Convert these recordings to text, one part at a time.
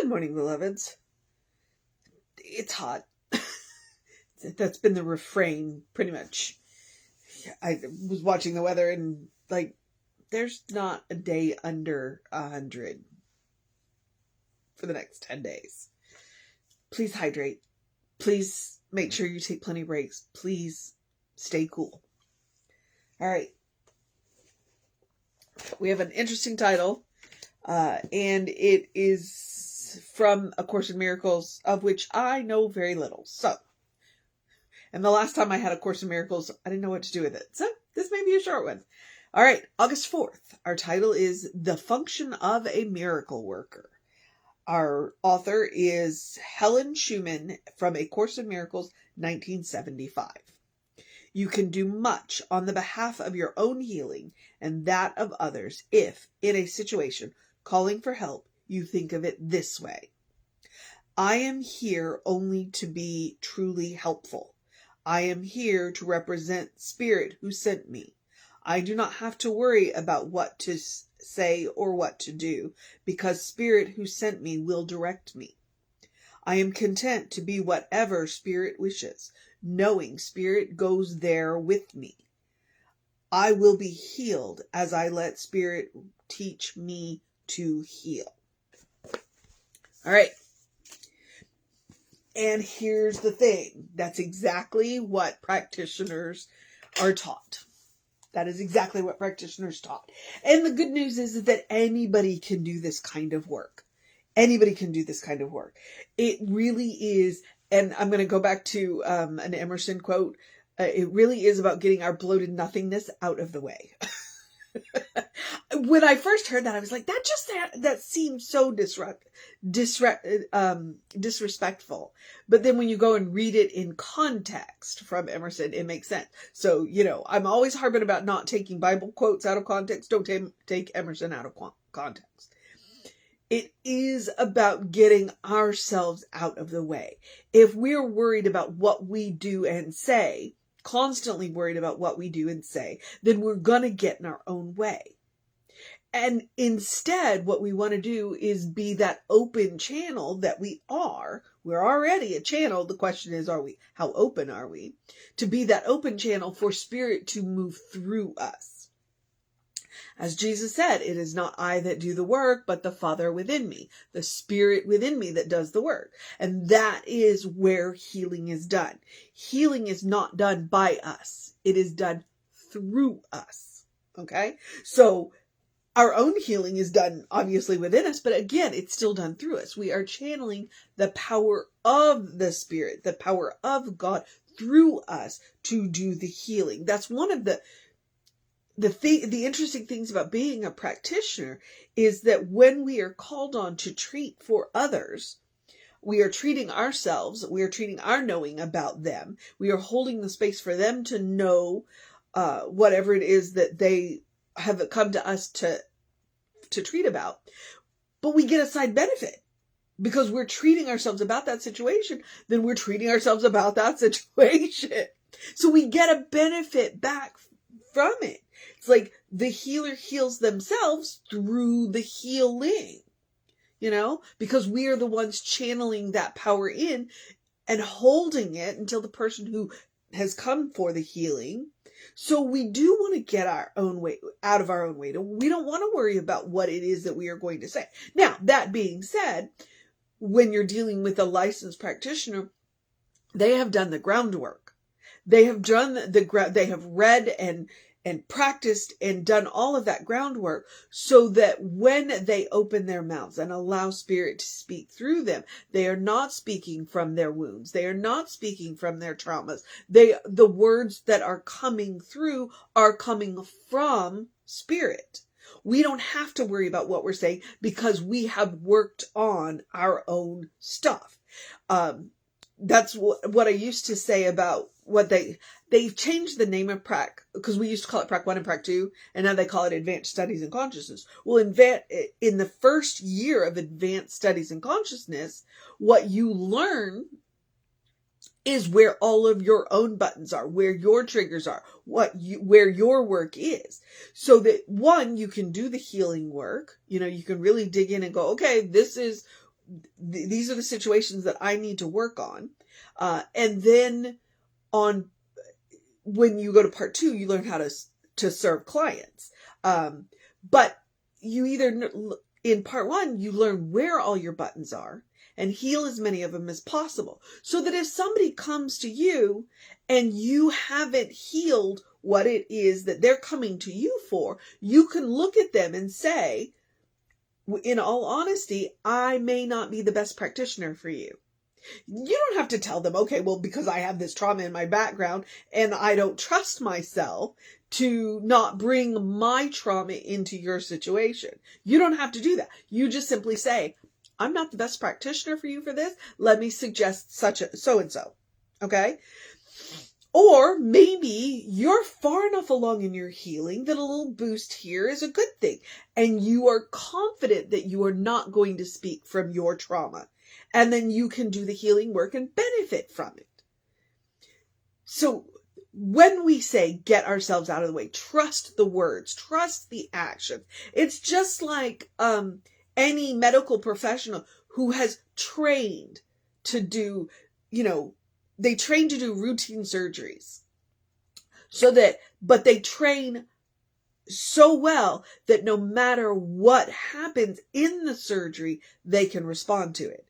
Good morning, beloveds. It's hot. That's been the refrain, pretty much. I was watching the weather and, there's not a day under 100 for the next 10 days. Please hydrate. Please make sure you take plenty of breaks. Please stay cool. All right. We have an interesting title, and it is from A Course in Miracles, of which I know very little. And the last time I had A Course in Miracles, I didn't know what to do with it. So this may be a short one. All right, August 4th. Our title is The Function of a Miracle Worker. Our author is Helen Schueman from A Course in Miracles, 1975. You can do much on the behalf of your own healing and that of others if, in a situation calling for help, you think of it this way. I am here only to be truly helpful. I am here to represent Spirit who sent me. I do not have to worry about what to say or what to do, because Spirit who sent me will direct me. I am content to be whatever Spirit wishes, knowing Spirit goes there with me. I will be healed as I let Spirit teach me to heal. All right. And here's the thing. That's exactly what practitioners are taught. That is exactly what practitioners taught. And the good news is that anybody can do this kind of work. Anybody can do this kind of work. It really is, and I'm going to go back to an Emerson quote. It really is about getting our bloated nothingness out of the way. When I first heard that, I was like, that seems so disrespectful. But then when you go and read it in context from Emerson, it makes sense. So, I'm always harping about not taking Bible quotes out of context. Don't take Emerson out of context. It is about getting ourselves out of the way. If we're worried about what we do and say, constantly worried about what we do and say, then we're going to get in our own way. And instead, what we want to do is be that open channel that we are. We're already a channel. The question is, how open are we? To be that open channel for Spirit to move through us. As Jesus said, it is not I that do the work, but the Father within me, the Spirit within me that does the work. And that is where healing is done. Healing is not done by us. It is done through us. Okay? So our own healing is done obviously within us, but again, it's still done through us. We are channeling the power of the Spirit, the power of God through us to do the healing. That's one of the interesting things about being a practitioner is that when we are called on to treat for others, we are treating ourselves, we are treating our knowing about them, we are holding the space for them to know whatever it is that they have come to us to treat about. But we get a side benefit because we're treating ourselves about that situation, then we're treating ourselves about that situation. So we get a benefit back from it. It's like the healer heals themselves through the healing, because we are the ones channeling that power in and holding it until the person who has come for the healing. So we do want to get our own way out of our own way. We don't want to worry about what it is that we are going to say. Now, that being said, when you're dealing with a licensed practitioner, they have done the groundwork. They have done they have read and practiced and done all of that groundwork so that when they open their mouths and allow Spirit to speak through them, they are not speaking from their wounds. They are not speaking from their traumas. The words that are coming through are coming from Spirit. We don't have to worry about what we're saying because we have worked on our own stuff. That's what I used to say about what they've changed the name of prac, because we used to call it prac 1 and prac 2, and now they call it advanced studies in consciousness. Well, in the first year of advanced studies in consciousness, what you learn is where all of your own buttons are, where your triggers are, where your work is. So that one, you can do the healing work. You can really dig in and go, okay, this is these are the situations that I need to work on. And then when you go to part 2, you learn how to serve clients. But you in part 1, you learn where all your buttons are and heal as many of them as possible. So that if somebody comes to you and you haven't healed what it is that they're coming to you for, you can look at them and say, in all honesty, I may not be the best practitioner for you. You don't have to tell them, okay, well, because I have this trauma in my background and I don't trust myself to not bring my trauma into your situation. You don't have to do that. You just simply say, I'm not the best practitioner for you for this. Let me suggest so-and-so. Okay? Or maybe you're far enough along in your healing that a little boost here is a good thing. And you are confident that you are not going to speak from your trauma. And then you can do the healing work and benefit from it. So when we say get ourselves out of the way, trust the words, trust the action. It's just like any medical professional who has trained to do, they train to do routine surgeries. But they train so well that no matter what happens in the surgery, they can respond to it.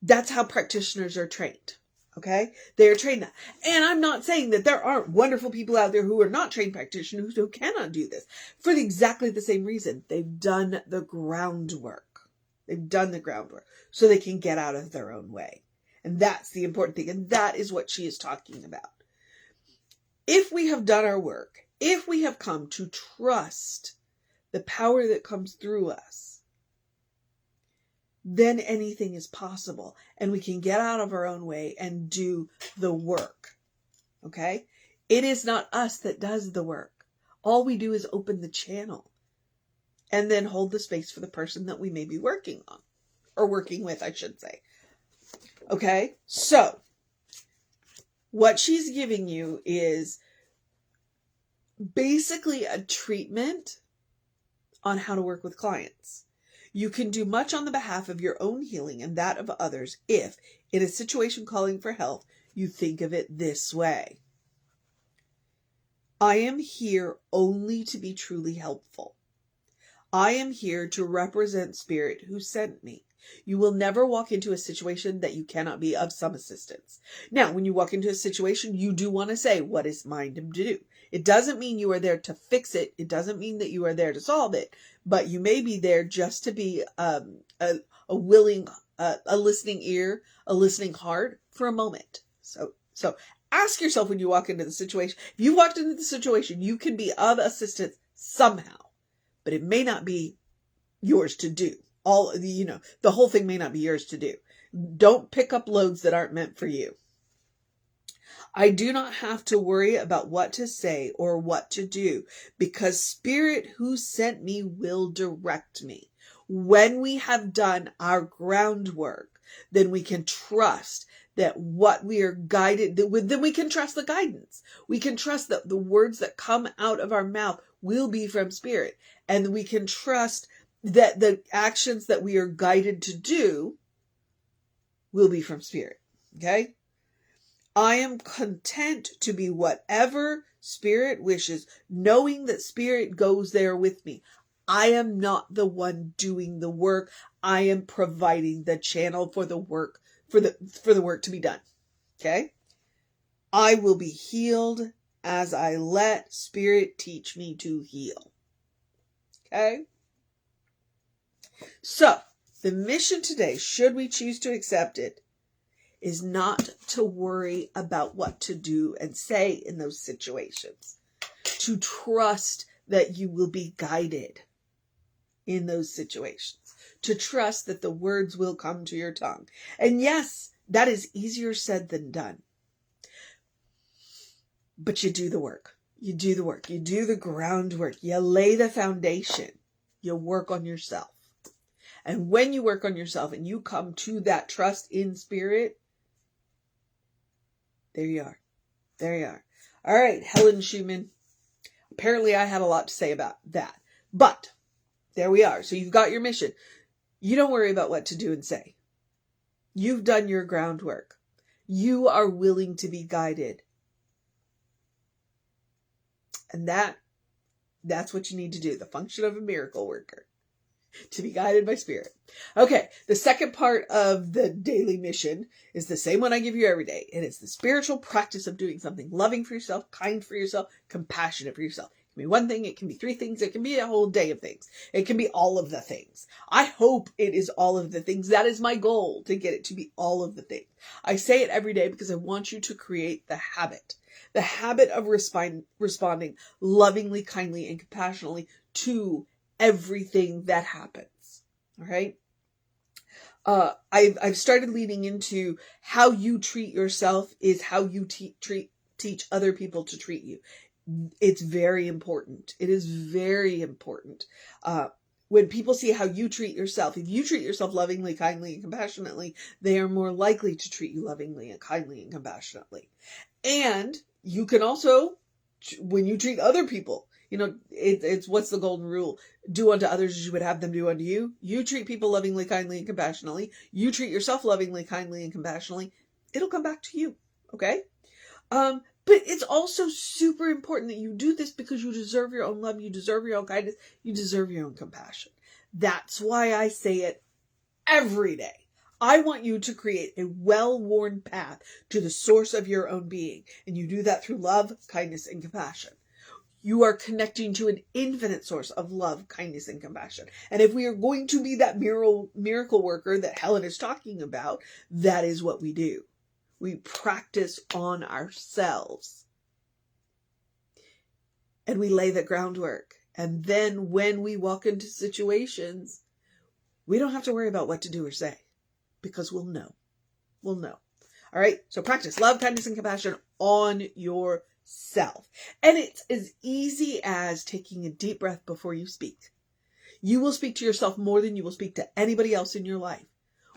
That's how practitioners are trained. Okay? They are trained that. And I'm not saying that there aren't wonderful people out there who are not trained practitioners who cannot do this for exactly the same reason. They've done the groundwork. So they can get out of their own way. And that's the important thing. And that is what she is talking about. If we have done our work, if we have come to trust the power that comes through us, then anything is possible and we can get out of our own way and do the work. Okay? It is not us that does the work. All we do is open the channel and then hold the space for the person that we may be working on, or working with, I should say. Okay? So what she's giving you is basically a treatment on how to work with clients. You can do much on the behalf of your own healing and that of others if, in a situation calling for help, you think of it this way. I am here only to be truly helpful. I am here to represent Spirit who sent me. You will never walk into a situation that you cannot be of some assistance. Now, when you walk into a situation, you do want to say, what is mine to do? It doesn't mean you are there to fix it. It doesn't mean that you are there to solve it. But you may be there just to be a willing, a listening ear, a listening heart for a moment. So ask yourself when you walk into the situation. If you walked into the situation, you can be of assistance somehow, but it may not be yours to do. The whole thing may not be yours to do. Don't pick up loads that aren't meant for you. I do not have to worry about what to say or what to do because Spirit who sent me will direct me. When we have done our groundwork, then we can trust that what we are guided, then we can trust the guidance. We can trust that the words that come out of our mouth will be from Spirit. And we can trust that the actions that we are guided to do will be from Spirit. Okay? I am content to be whatever Spirit wishes, knowing that Spirit goes there with me. I am not the one doing the work. I am providing the channel for the work, for the work to be done. Okay? I will be healed as I let Spirit teach me to heal. Okay? So, the mission today, should we choose to accept it, is not to worry about what to do and say in those situations. To trust that you will be guided in those situations. To trust that the words will come to your tongue. And yes, that is easier said than done. But you do the work. You do the work. You do the groundwork. You lay the foundation. You work on yourself. And when you work on yourself and you come to that trust in Spirit, there you are. There you are. All right, Helen Schueman. Apparently I had a lot to say about that. But there we are. So you've got your mission. You don't worry about what to do and say. You've done your groundwork. You are willing to be guided. And that's what you need to do. The function of a miracle worker. To be guided by spirit. Okay, the second part of the daily mission is the same one I give you every day. And it's the spiritual practice of doing something loving for yourself, kind for yourself, compassionate for yourself. It can be one thing, it can be 3 things, it can be a whole day of things. It can be all of the things. I hope it is all of the things. That is my goal, to get it to be all of the things. I say it every day because I want you to create the habit. The habit of responding lovingly, kindly, and compassionately to everything that happens. All right. I've started leading into how you treat yourself is how you teach other people to treat you. It's very important. It is very important. When people see how you treat yourself, if you treat yourself lovingly, kindly, and compassionately, they are more likely to treat you lovingly and kindly and compassionately. And you can also, when you treat other people, it's what's the golden rule? Do unto others as you would have them do unto you. You treat people lovingly, kindly, and compassionately. You treat yourself lovingly, kindly, and compassionately. It'll come back to you. Okay? But it's also super important that you do this because you deserve your own love. You deserve your own kindness. You deserve your own compassion. That's why I say it every day. I want you to create a well-worn path to the source of your own being. And you do that through love, kindness, and compassion. You are connecting to an infinite source of love, kindness, and compassion. And if we are going to be that miracle worker that Helen is talking about, that is what we do. We practice on ourselves. And we lay the groundwork. And then when we walk into situations, we don't have to worry about what to do or say. Because we'll know. We'll know. All right? So practice love, kindness, and compassion on yourself. And it's as easy as taking a deep breath before you speak. You will speak to yourself more than you will speak to anybody else in your life.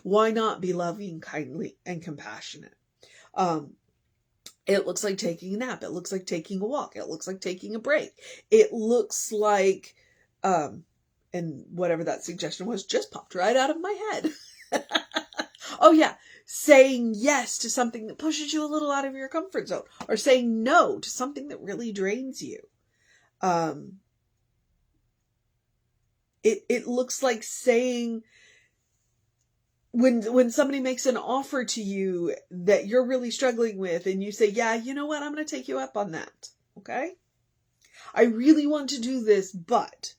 Why not be loving, kindly, and compassionate? It looks like taking a nap. It looks like taking a walk. It looks like taking a break. It looks like, and whatever that suggestion was just popped right out of my head. Oh yeah, saying yes to something that pushes you a little out of your comfort zone, or saying no to something that really drains you. It looks like saying, when somebody makes an offer to you that you're really struggling with, and you say, yeah, you know what, I'm going to take you up on that. Okay? I really want to do this, but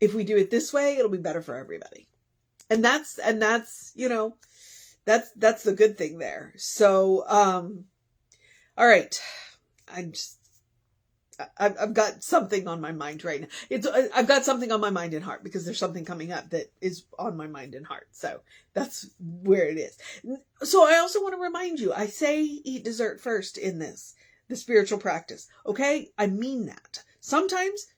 if we do it this way, it'll be better for everybody. And that's, that's the good thing there. So, all right. I've got something on my mind right now. I've got something on my mind and heart because there's something coming up that is on my mind and heart. So that's where it is. So I also want to remind you, I say eat dessert first in the spiritual practice. Okay. I mean that. Sometimes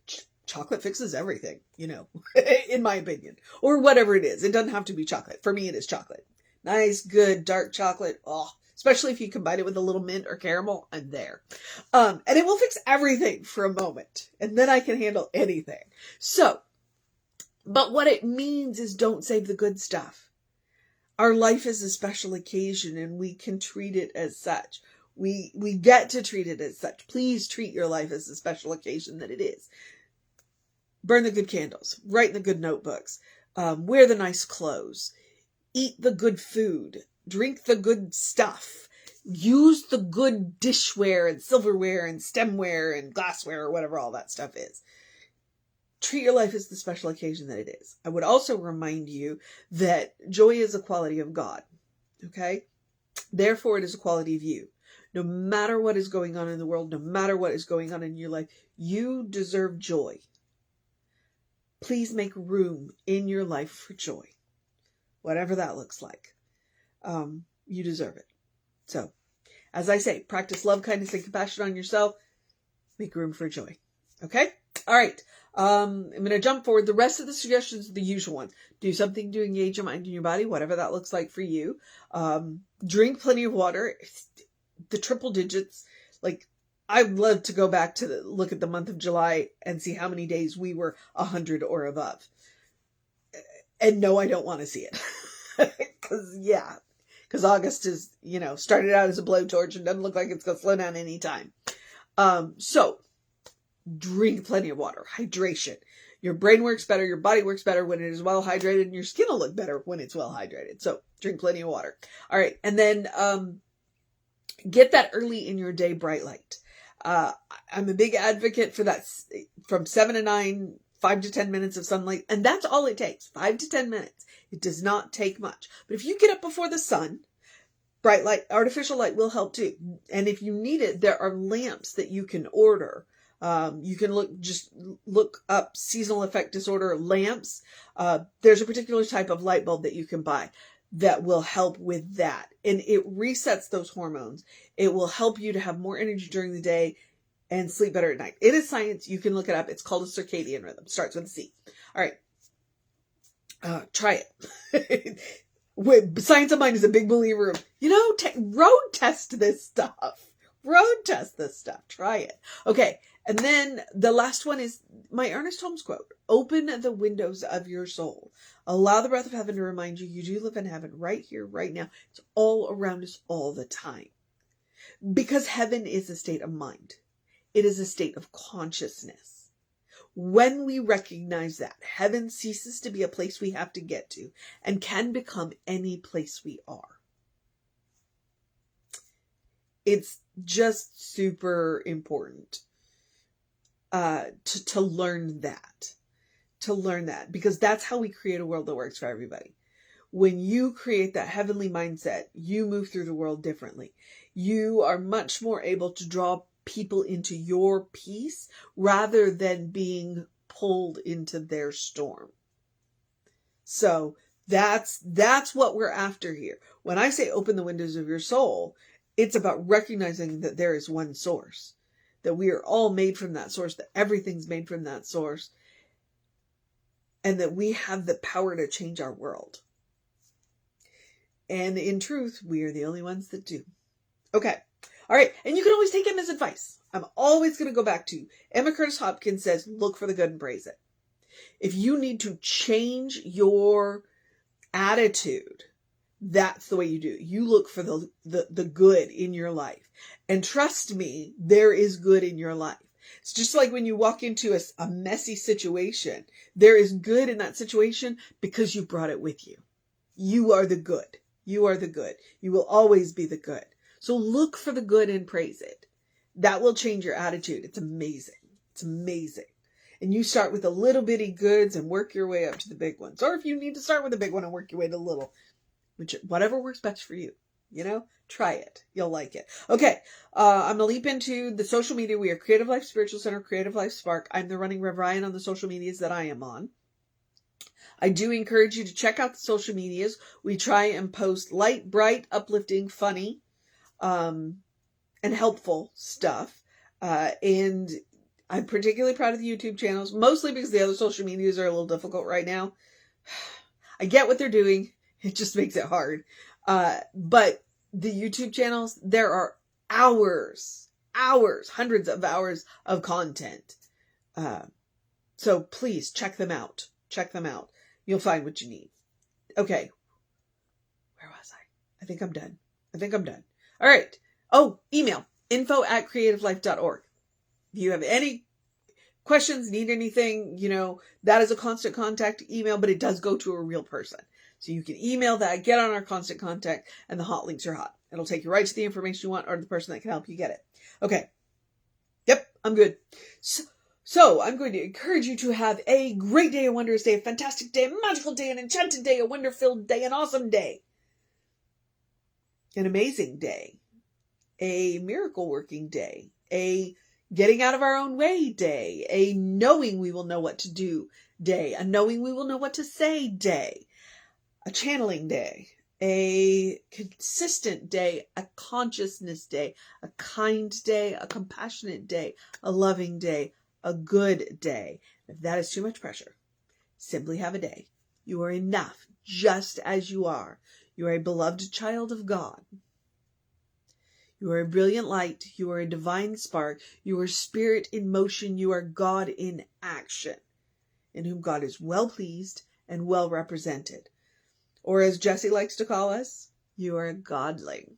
chocolate fixes everything, in my opinion, or whatever it is. It doesn't have to be chocolate. For me, it is chocolate. Nice, good, dark chocolate. Oh, especially if you combine it with a little mint or caramel, I'm there. And it will fix everything for a moment. And then I can handle anything. So, but what it means is don't save the good stuff. Our life is a special occasion and we can treat it as such. We get to treat it as such. Please treat your life as a special occasion that it is. Burn the good candles. Write in the good notebooks. Wear the nice clothes. Eat the good food. Drink the good stuff. Use the good dishware and silverware and stemware and glassware or whatever all that stuff is. Treat your life as the special occasion that it is. I would also remind you that joy is a quality of God. Okay? Therefore, it is a quality of you. No matter what is going on in the world, no matter what is going on in your life, you deserve joy. Please make room in your life for joy. Whatever that looks like. You deserve it. So, as I say, practice love, kindness, and compassion on yourself. Make room for joy. Okay? All right. I'm going to jump forward. The rest of the suggestions are the usual ones. Do something to engage your mind and your body, whatever that looks like for you. Drink plenty of water. The triple digits. Like, I'd love to go back to look at the month of July and see how many days we were 100 or above. And no, I don't want to see it. Because August is, started out as a blowtorch and doesn't look like it's going to slow down anytime. So drink plenty of water, hydration. Your brain works better, your body works better when it is well hydrated, and your skin will look better when it's well hydrated. So drink plenty of water. All right. And then get that early in your day bright light. I'm a big advocate for that from 7 to 9, 5 to 10 minutes of sunlight. And that's all it takes, 5 to 10 minutes. It does not take much. But if you get up before the sun, bright light, artificial light will help too. And if you need it, there are lamps that you can order. You can look up seasonal effect disorder lamps. There's a particular type of light bulb that you can buy that will help with that. And it resets those hormones. It will help you to have more energy during the day and sleep better at night. It is science. You can look it up. It's called a circadian rhythm. Starts with a C. All right. Try it. Science of Mind is a big believer of, road test this stuff. Road test this stuff. Try it. Okay. And then the last one is my Ernest Holmes quote. Open the windows of your soul. Allow the breath of heaven to remind you do live in heaven right here, right now. It's all around us all the time. Because heaven is a state of mind. It is a state of consciousness. When we recognize that, heaven ceases to be a place we have to get to and can become any place we are. It's just super important to learn that. To learn that, because that's how we create a world that works for everybody. When you create that heavenly mindset, you move through the world differently. You are much more able to draw people into your peace rather than being pulled into their storm. So that's what we're after here. When I say open the windows of your soul, it's about recognizing that there is one source, that we are all made from that source, that everything's made from that source, and that we have the power to change our world. And in truth, we are the only ones that do. Okay. All right. And you can always take Emma's advice. I'm always going to go back to Emma Curtis Hopkins says, look for the good and praise it. If you need to change your attitude, that's the way you do it. You look for the good in your life. And trust me, there is good in your life. It's just like when you walk into a messy situation, there is good in that situation because you brought it with you. You are the good. You are the good. You will always be the good. So look for the good and praise it. That will change your attitude. It's amazing. It's amazing. And you start with the little bitty goods and work your way up to the big ones. Or if you need to start with the big one and work your way to the little, whatever works best for you. Try it. You'll like it. Okay. I'm going to leap into the social media. We are Creative Life Spiritual Center, Creative Life Spark. I'm the running Rev Ryan on the social medias that I am on. I do encourage you to check out the social medias. We try and post light, bright, uplifting, funny, and helpful stuff. And I'm particularly proud of the YouTube channels, mostly because the other social medias are a little difficult right now. I get what they're doing. It just makes it hard. But the YouTube channels, there are hours, hundreds of hours of content. So please check them out. Check them out. You'll find what you need. Okay. Where was I? I think I'm done. All right. Oh, email info@creativelife.org. If you have any questions, need anything, that is a constant contact email, but it does go to a real person. So you can email that, get on our constant contact, and the hot links are hot. It'll take you right to the information you want or the person that can help you get it. Okay. Yep, I'm good. So I'm going to encourage you to have a great day, a wondrous day, a fantastic day, a magical day, an enchanted day, a wonder-filled day, an awesome day, an amazing day, a miracle-working day, a getting out of our own way day, a knowing we will know what to do day, a knowing we will know what to say day, a channeling day, a consistent day, a consciousness day, a kind day, a compassionate day, a loving day, a good day. If that is too much pressure, simply have a day. You are enough just as you are. You are a beloved child of God. You are a brilliant light. You are a divine spark. You are spirit in motion. You are God in action, in whom God is well pleased and well represented. Or as Jesse likes to call us, you are a godling.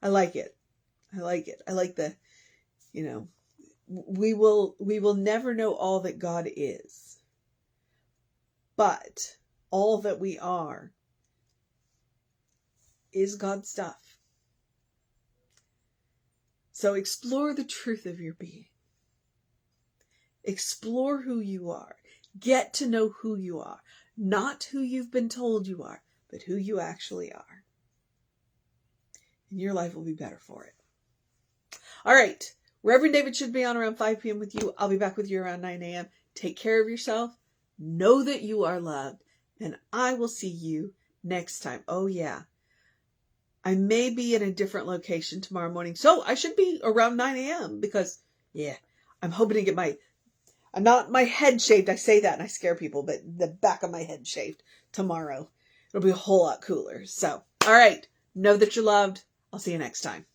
I like it. I like it. I like the, we will never know all that God is, but all that we are is God's stuff. So explore the truth of your being. Explore who you are. Get to know who you are. Not who you've been told you are, but who you actually are. And your life will be better for it. All right. Reverend David should be on around 5 p.m. with you. I'll be back with you around 9 a.m. Take care of yourself. Know that you are loved. And I will see you next time. Oh, yeah. I may be in a different location tomorrow morning. So I should be around 9 a.m. because, I'm hoping to get I'm not my head shaved. I say that and I scare people, but the back of my head shaved tomorrow. It'll be a whole lot cooler. So, all right. Know that you're loved. I'll see you next time.